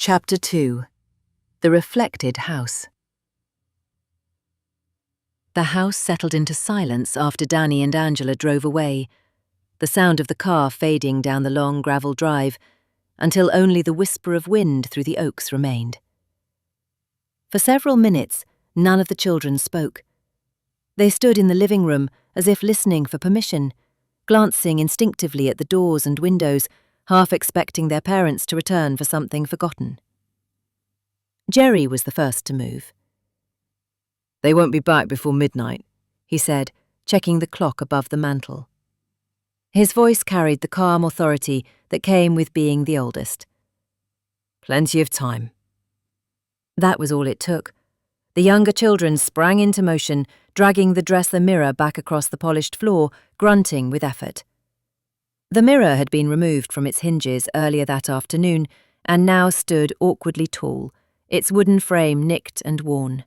Chapter 2. The Reflected House. The house settled into silence after Danny and Angela drove away, the sound of the car fading down the long gravel drive until only the whisper of wind through the oaks remained. For several minutes, none of the children spoke. They stood in the living room as if listening for permission, glancing instinctively at the doors and windows, half expecting their parents to return for something forgotten. Jerry was the first to move. "They won't be back before midnight," he said, checking the clock above the mantel. His voice carried the calm authority that came with being the oldest. "Plenty of time." That was all it took. The younger children sprang into motion, dragging the dresser mirror back across the polished floor, grunting with effort. The mirror had been removed from its hinges earlier that afternoon and now stood awkwardly tall, its wooden frame nicked and worn.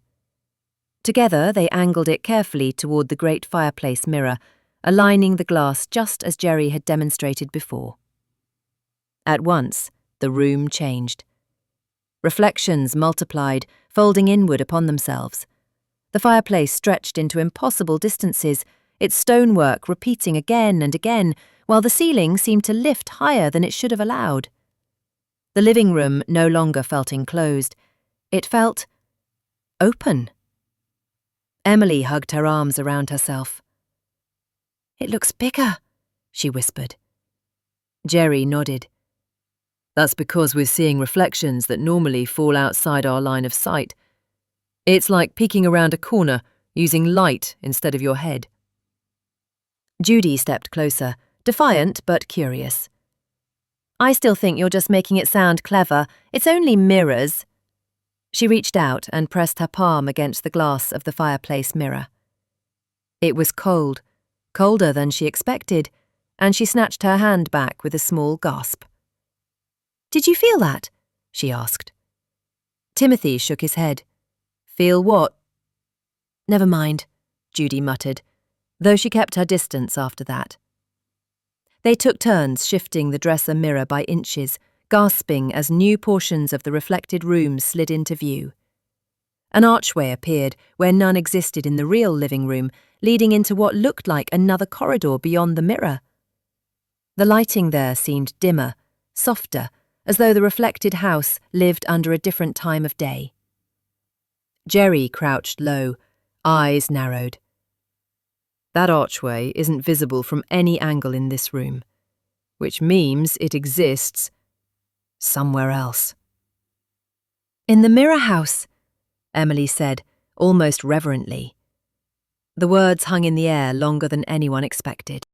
Together they angled it carefully toward the great fireplace mirror, aligning the glass just as Jerry had demonstrated before. At once, the room changed. Reflections multiplied, folding inward upon themselves. The fireplace stretched into impossible distances, its stonework repeating again and again, while the ceiling seemed to lift higher than it should have allowed. The living room no longer felt enclosed. It felt open. Emily hugged her arms around herself. "It looks bigger," she whispered. Jerry nodded. "That's because we're seeing reflections that normally fall outside our line of sight. It's like peeking around a corner, using light instead of your head." Judy stepped closer, defiant but curious. "I still think you're just making it sound clever. It's only mirrors." She reached out and pressed her palm against the glass of the fireplace mirror. It was cold, colder than she expected, and she snatched her hand back with a small gasp. "Did you feel that?" she asked. Timothy shook his head. "Feel what?" "Never mind," Judy muttered, though she kept her distance after that. They took turns shifting the dresser mirror by inches, gasping as new portions of the reflected room slid into view. An archway appeared where none existed in the real living room, leading into what looked like another corridor beyond the mirror. The lighting there seemed dimmer, softer, as though the reflected house lived under a different time of day. Jerry crouched low, eyes narrowed. "That archway isn't visible from any angle in this room, which means it exists somewhere else." "In the mirror house," Emily said, almost reverently. The words hung in the air longer than anyone expected.